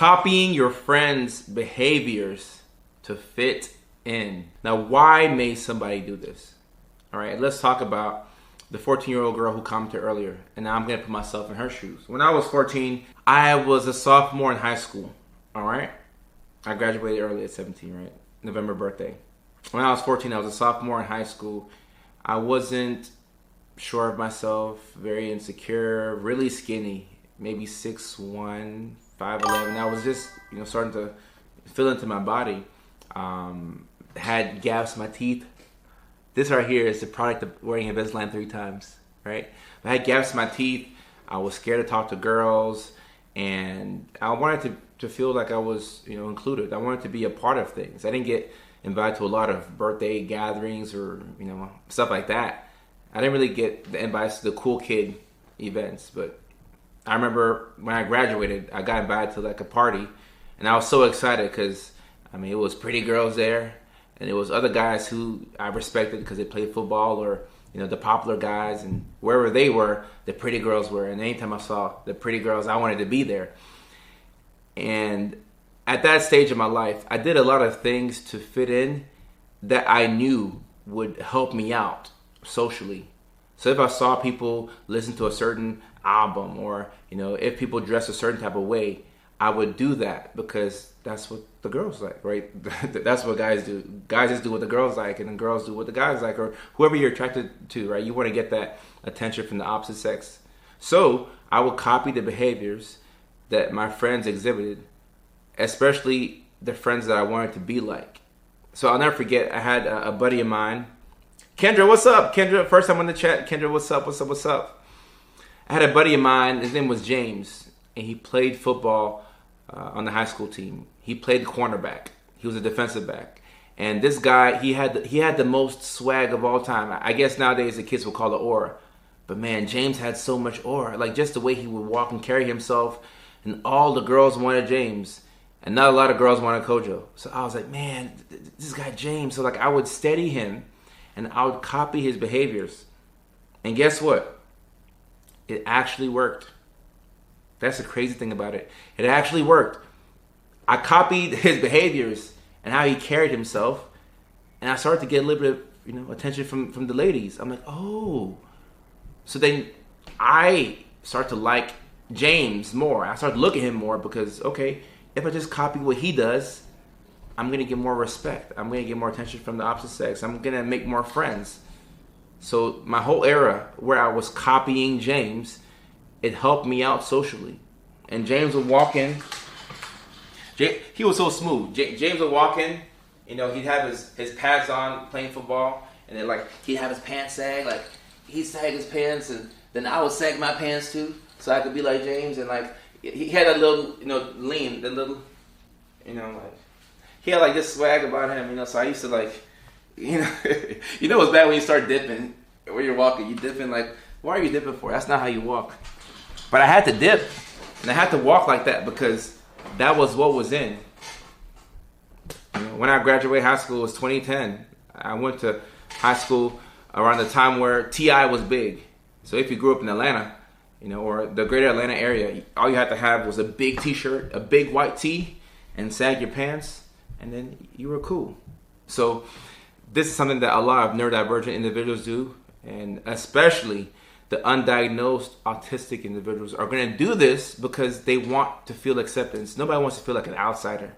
Copying your friends' behaviors to fit in. Now, why may somebody do this? All right, let's talk about the 14-year-old girl who commented earlier, and now I'm going to put myself in her shoes. When I was 14, I was a sophomore in high school, all right? I graduated early at 17, right? November birthday. When I was 14, I was a sophomore in high school. I wasn't sure of myself, very insecure, really skinny, maybe 6'1", 5'11". I was just, starting to fill into my body. Had gaps in my teeth. This right here is the product of wearing Invisalign 3 times, right? I had gaps in my teeth. I was scared to talk to girls, and I wanted to feel like I was, included. I wanted to be a part of things. I didn't get invited to a lot of birthday gatherings or, stuff like that. I didn't really get the invites to the cool kid events, but I remember when I graduated, I got invited to like a party, and I was so excited because, it was pretty girls there. And it was other guys who I respected because they played football, or, the popular guys, and wherever they were, the pretty girls were. And anytime I saw the pretty girls, I wanted to be there. And at that stage of my life, I did a lot of things to fit in that I knew would help me out socially. So if I saw people listen to a certain album, or, if people dress a certain type of way, I would do that because that's what the girls like, right? That's what guys do. Guys just do what the girls like, and then girls do what the guys like, or whoever you're attracted to, right? You want to get that attention from the opposite sex. So I would copy the behaviors that my friends exhibited, especially the friends that I wanted to be like. So I'll never forget, I had a buddy of mine. Kendra, what's up? Kendra, first time on the chat. Kendra, what's up? What's up? What's up? I had a buddy of mine. His name was James, and he played football on the high school team. He played cornerback. He was a defensive back. And this guy, he had the most swag of all time. I guess nowadays the kids will call it aura. But man, James had so much aura. Like just the way he would walk and carry himself. And all the girls wanted James. And not a lot of girls wanted Kojo. So I was like, man, this guy James. So like I would steady him and I would copy his behaviors. And guess what? It actually worked. That's the crazy thing about it. It actually worked. I copied his behaviors and how he carried himself, and I started to get a little bit of, attention from the ladies. I'm like, oh. So then I start to like James more. I start to look at him more because, okay, if I just copy what he does, I'm going to get more respect. I'm going to get more attention from the opposite sex. I'm going to make more friends. So my whole era where I was copying James, it helped me out socially. And James would walk in. He was so smooth. James would walk in. He'd have his pads on playing football. And then, he'd have his pants sag. He'd sag his pants. And then I would sag my pants, too. So I could be like James. And, he had a little, lean. The little, he had, this swag about him, So I used to, it's bad when you start dipping. When you're walking, you dipping, why are you dipping for? That's not how you walk. But I had to dip, and I had to walk like that because that was what was in. When I graduated high school, it was 2010. I went to high school around the time where T.I. was big. So if you grew up in Atlanta, or the greater Atlanta area, all you had to have was a big T-shirt, a big white tee, and sag your pants, and then you were cool. So this is something that a lot of neurodivergent individuals do, and especially the undiagnosed autistic individuals are going to do this because they want to feel acceptance. Nobody wants to feel like an outsider.